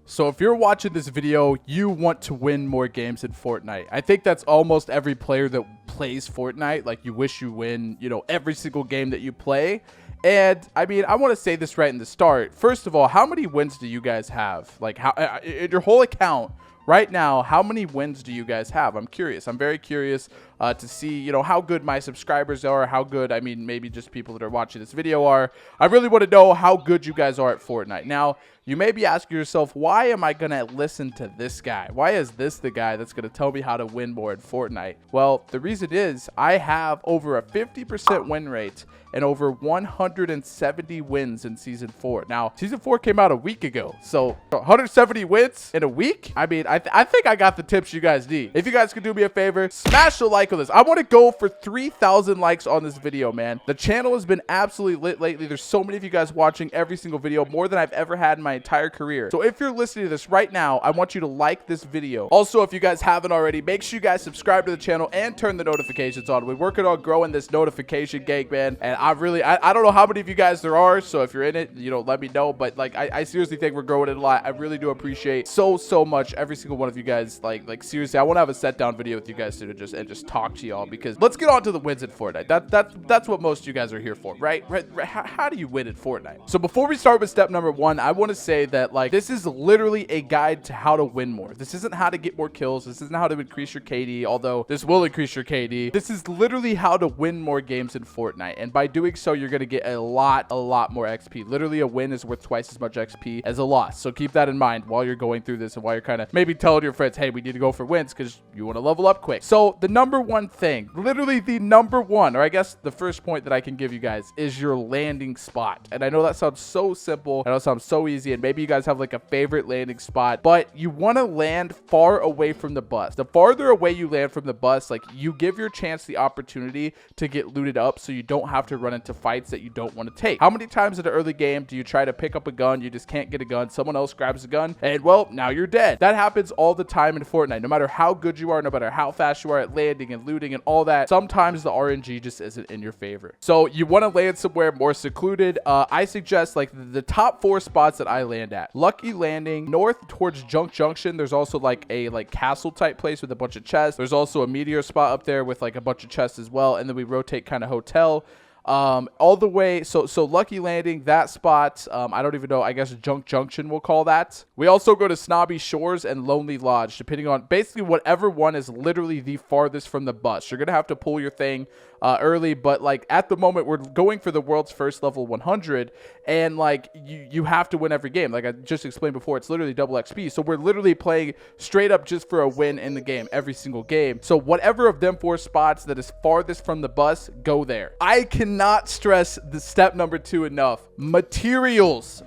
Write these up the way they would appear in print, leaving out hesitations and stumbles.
So if you're watching this video, you want to win more games in Fortnite. I think that's almost every player that plays Fortnite. Like, you wish you win, every single game that you play. And I mean, I want to say this right in the start. First of all, how many wins do you guys have? Like, how in your whole account right now, how many wins do you guys have? I'm curious. I'm very curious to see, how good my subscribers are, how good, I mean, maybe just people that are watching this video are. I really want to know how good you guys are at Fortnite. Now, you may be asking yourself, why am I going to listen to this guy? Why is this the guy that's going to tell me how to win more in Fortnite? Well, the reason is I have over a 50% win rate and over 170 wins in Season 4. Now, Season 4 came out a week ago, so 170 wins in a week? I mean, I think I got the tips you guys need. If you guys could do me a favor, smash a like on this. I want to go for 3,000 likes on this video, man. The channel has been absolutely lit lately. There's so many of you guys watching every single video, more than I've ever had in my entire career. So if you're listening to this right now, I want you to like this video. Also, if you guys haven't already, make sure you guys subscribe to the channel and turn the notifications on. We're working on growing this notification gang, man, and I don't know how many of you guys there are, so if you're in it, let me know. But like, I seriously think we're growing it a lot. I really do appreciate so much every single one of you guys. Like seriously, I want to have a set down video with you guys to just talk to y'all, because let's get on to the wins in Fortnite. That's what most of you guys are here for, right? How do you win in Fortnite? So before we start with step number 1, I want to say that, like, this is literally a guide to how to win more. This isn't how to get more kills. This isn't how to increase your KD, although this will increase your KD. This is literally how to win more games in Fortnite, and by doing so, you're gonna get a lot more XP. Literally, a win is worth twice as much XP as a loss. So keep that in mind while you're going through this, and while you're kind of maybe telling your friends, hey, we need to go for wins because you want to level up quick. So the number one thing, literally the number one, or I guess the first point that I can give you guys, is your landing spot. And I know that sounds so simple, I know it sounds so easy, and maybe you guys have like a favorite landing spot, but you want to land far away from the bus. The farther away you land from the bus, like, you give your chance the opportunity to get looted up, so you don't have to run into fights that you don't want to take. How many times in an early game do you try to pick up a gun, you just can't get a gun, someone else grabs a gun, and well, now you're dead? That happens all the time in Fortnite. No matter how good you are, no matter how fast you are at landing and looting and all that, sometimes the RNG just isn't in your favor. So you want to land somewhere more secluded. I suggest, like, the top 4 spots that I land at: Lucky Landing, north towards Junk Junction. There's also like a castle type place with a bunch of chests. There's also a meteor spot up there with like a bunch of chests as well, and then we rotate kind of hotel all the way. So Lucky Landing, that spot, I don't even know, I guess Junk Junction we'll call that. We also go to Snobby Shores and Lonely Lodge, depending on basically whatever one is literally the farthest from the bus. You're gonna have to pull your thing early, but like at the moment we're going for the world's first level 100, and like you have to win every game. Like I just explained before, it's literally double XP, so we're literally playing straight up just for a win in the game every single game. So whatever of them 4 spots that is farthest from the bus, go there. I cannot stress the step number 2 enough: materials.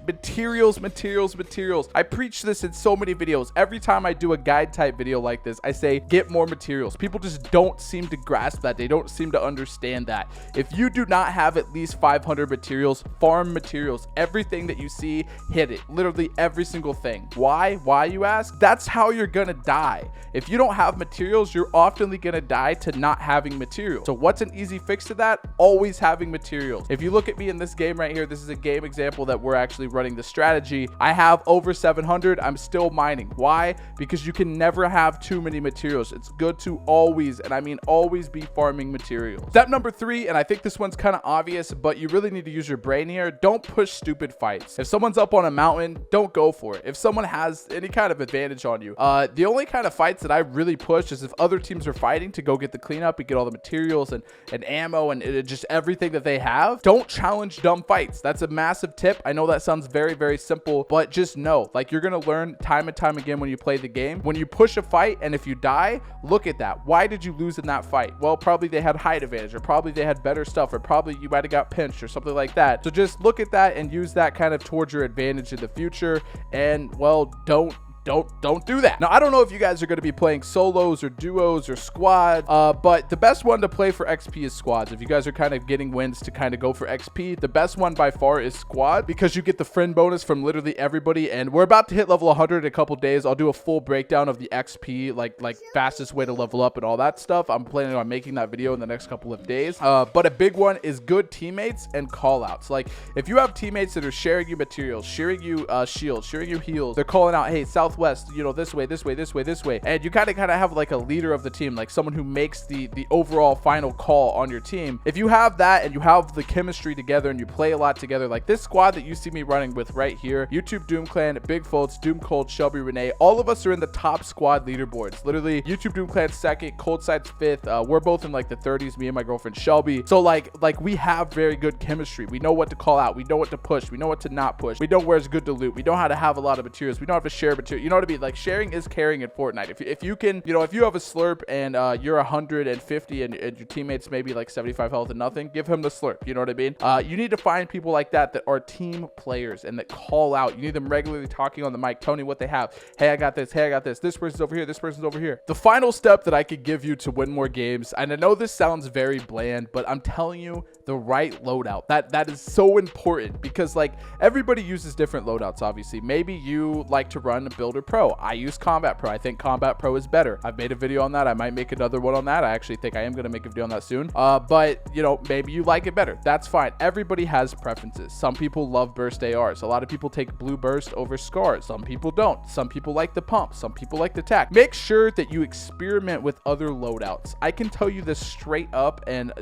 I preach this in so many videos. Every time I do a guide type video like this, I say get more materials. People just don't seem to grasp that. They don't seem to understand that. If you do not have at least 500 materials, farm materials. Everything that you see, hit it. Literally every single thing. Why, you ask? That's how you're gonna die. If you don't have materials, you're often gonna die to not having materials. So what's an easy fix to that? Always having materials. If you look at me in this game right here, this is a game example that we're actually running the strategy. I have over 700. I'm still mining. Why? Because you can never have too many materials. It's good to always, and I mean always, be farming materials. Step number 3, and I think this one's kind of obvious, but you really need to use your brain here: don't push stupid fights. If someone's up on a mountain, don't go for it. If someone has any kind of advantage on you, the only kind of fights that I really push is if other teams are fighting to go get the cleanup and get all the materials and ammo and just everything that they have. Don't challenge dumb fights. That's a massive tip. I know that sounds very simple, but just know, like, you're gonna learn time and time again when you play the game. When you push a fight and if you die, look at that. Why did you lose in that fight? Well, probably they had height advantage, or probably they had better stuff, or probably you might have got pinched or something like that. So just look at that and use that kind of towards your advantage in the future. And well, don't don't do that. Now, I don't know if you guys are going to be playing solos or duos or squads, but the best one to play for XP is squads. If you guys are kind of getting wins to kind of go for XP, the best one by far is squad, because you get the friend bonus from literally everybody. And we're about to hit level 100 in a couple days. I'll do a full breakdown of the XP, like fastest way to level up and all that stuff. I'm planning on making that video in the next couple of days. But a big one is good teammates and call outs. Like if you have teammates that are sharing you materials, sharing you shields, sharing you heals, they're calling out, hey, southwest, you know, this way, this way, this way, this way, and you kind of have like a leader of the team, like someone who makes the overall final call on your team. If you have that and you have the chemistry together and you play a lot together, like this squad that you see me running with right here, YouTube DooMClan, Bigfoltz, DooMCold, Shelby, Renee, all of us are in the top squad leaderboards. Literally, YouTube DooMClan second, Cold Side's fifth. We're both in like the 30s, me and my girlfriend Shelby. So like we have very good chemistry. We know what to call out. We know what to push. We know what to not push. We know where it's good to loot. We know how to have a lot of materials. We don't have to share material. You know what I mean? Like sharing is caring in Fortnite. If you can, you know, if you have a slurp and you're 150 and your teammates maybe like 75 health and nothing, give him the slurp. You know what I mean? You need to find people like that are team players and that call out. You need them regularly talking on the mic, telling you what they have. Hey, I got this. Hey, I got this. This person's over here. This person's over here. The final step that I could give you to win more games, and I know this sounds very bland, but I'm telling you, the right loadout. That is so important, because like everybody uses different loadouts. Obviously, maybe you like to run Builder Pro. I use Combat Pro. I think Combat Pro is better. I've made a video on that. I might make another one on that. I actually think I am going to make a video on that soon. But you know, maybe you like it better. That's fine. Everybody has preferences. Some people love burst ARs. A lot of people take blue burst over scars. Some people don't. Some people like the pump. Some people like the tac. Make sure that you experiment with other loadouts. I can tell you this straight up, and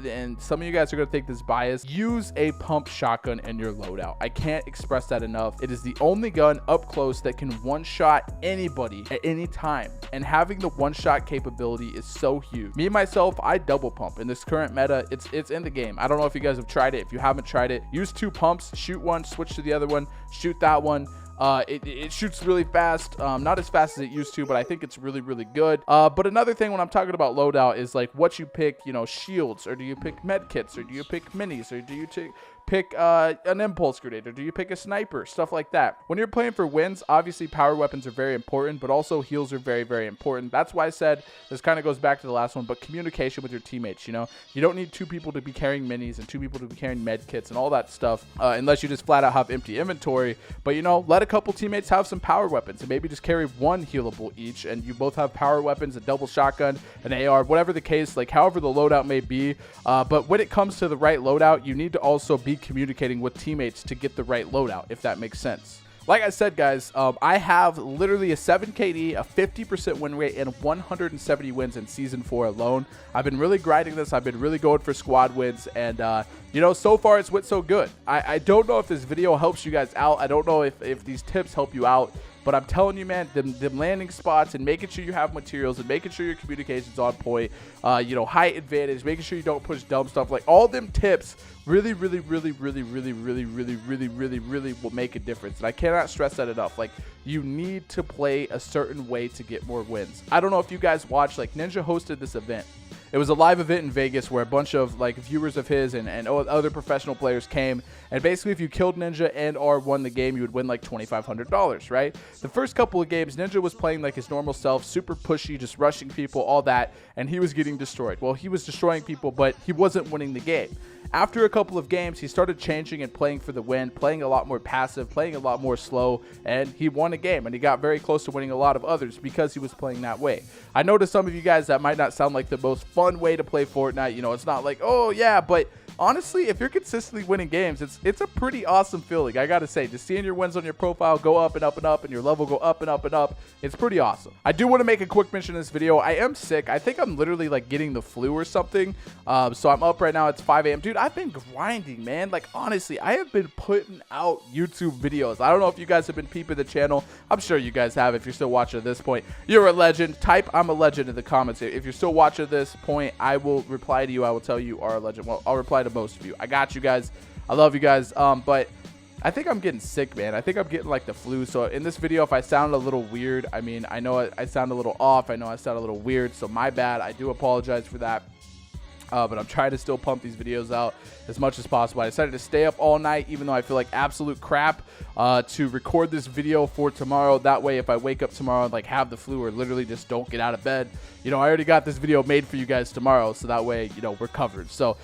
some of you guys are going to think this bias. Use a pump shotgun in your loadout. I can't express that enough. It is the only gun up close that can one-shot anybody at any time, and having the one-shot capability is so huge. Me myself, I double pump in this current meta. It's in the game. I don't know if you guys have tried it. If you haven't tried it, use 2 pumps, shoot one, switch to the other one, shoot that one. It shoots really fast, not as fast as it used to, but I think it's really, really good. But another thing when I'm talking about loadout is like what you pick, you know, shields, or do you pick med kits, or do you pick minis, or do you pick an impulse grenade, or do you pick a sniper, stuff like that. When you're playing for wins, obviously power weapons are very important, but also heals are very, very important. That's why I said this kind of goes back to the last one, but communication with your teammates. You know, you don't need 2 people to be carrying minis and 2 people to be carrying med kits and all that stuff, unless you just flat out have empty inventory. But you know, let a couple teammates have some power weapons and maybe just carry 1 healable each, and you both have power weapons, a double shotgun, an AR, whatever the case, like however the loadout may be. But when it comes to the right loadout, you need to also be communicating with teammates to get the right loadout, if that makes sense. Like I said, guys, I have literally a 7 KD, a 50% win rate, and 170 wins in Season 4 alone. I've been really grinding this. I've been really going for squad wins, and, you know, so far it's went so good. I don't know if this video helps you guys out. I don't know if these tips help you out. But I'm telling you, man, them landing spots and making sure you have materials and making sure your communication's on point, you know, height advantage, making sure you don't push dumb stuff, like all them tips really will make a difference. And I cannot stress that enough. Like, you need to play a certain way to get more wins. I don't know if you guys watched, like Ninja hosted this event. It was a live event in Vegas where a bunch of like viewers of his and other professional players came, and basically if you killed Ninja and or won the game, you would win like $2,500, right? The first couple of games, Ninja was playing like his normal self, super pushy, just rushing people, all that, and he was getting destroyed. Well, he was destroying people, but he wasn't winning the game. After a couple of games, he started changing and playing for the win, playing a lot more passive, playing a lot more slow, and he won a game, and he got very close to winning a lot of others because he was playing that way. I know to some of you guys that might not sound like the most fun way to play Fortnite. You know, it's not like, oh yeah, but honestly, if you're consistently winning games, it's a pretty awesome feeling. I gotta say, just seeing your wins on your profile go up and up and up, and your level go up and up and up, it's pretty awesome. I do want to make a quick mention in this video. I am sick. I think I'm literally like getting the flu or something. So I'm up right now. It's 5 a.m. Dude, I've been grinding, man. Like, honestly, I have been putting out YouTube videos. I don't know if you guys have been peeping the channel. I'm sure you guys have. If you're still watching at this point, you're a legend. Type "I'm a legend" in the comments. If you're still watching at this point, I will reply to you. I will tell you are a legend. Well, I'll reply to most of you. I got you guys. I love you guys. But I think I'm getting sick, man. I think I'm getting like the flu. So in this video, if I sound a little weird, I mean, I know I sound a little off. I know I sound a little weird. So my bad. I do apologize for that. But I'm trying to still pump these videos out as much as possible. I decided to stay up all night, even though I feel like absolute crap, to record this video for tomorrow. That way, if I wake up tomorrow and like have the flu or literally just don't get out of bed, you know, I already got this video made for you guys tomorrow. So that way, you know, we're covered. So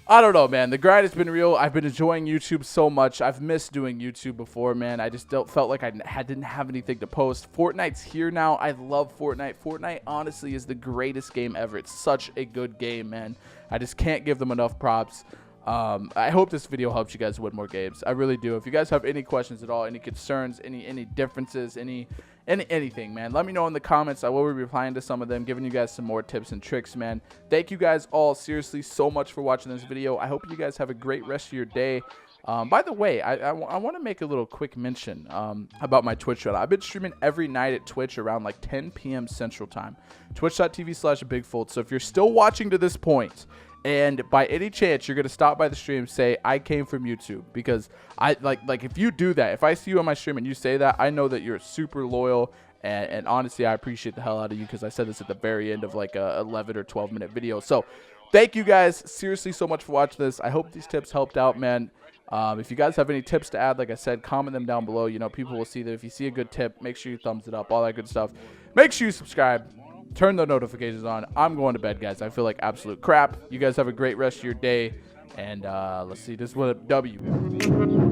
I don't know, man. The grind has been real. I've been enjoying YouTube so much. I've missed doing YouTube before, man. I just felt like I didn't have anything to post. Fortnite's here now. I love Fortnite. Fortnite, honestly, is the greatest game ever. It's such a good game, man. I just can't give them enough props. I hope this video helps you guys win more games. I really do. If you guys have any questions at all, any concerns, any differences, anything, man, let me know in the comments. I will be replying to some of them, giving you guys some more tips and tricks, man. Thank you guys all seriously so much for watching this video. I hope you guys have a great rest of your day. By the way, I want to make a little quick mention about my Twitch channel. I've been streaming every night at Twitch around like 10 p.m. Central Time. Twitch.tv/Bigfoltz. So if you're still watching to this point, and by any chance you're gonna stop by the stream, say I came from YouTube, because I like if you do that, if I see you on my stream and you say that, I know that you're super loyal, and honestly I appreciate the hell out of you, because I said this at the very end of like a 11 or 12-minute video. So thank you guys seriously so much for watching this. I hope these tips helped out, man. If you guys have any tips to add, like I said, comment them down below. You know, people will see that. If you see a good tip, make sure you thumbs it up, all that good stuff. Make sure you subscribe. Turn the notifications on. I'm going to bed, guys. I feel like absolute crap. You guys have a great rest of your day. And let's see. This is what a W.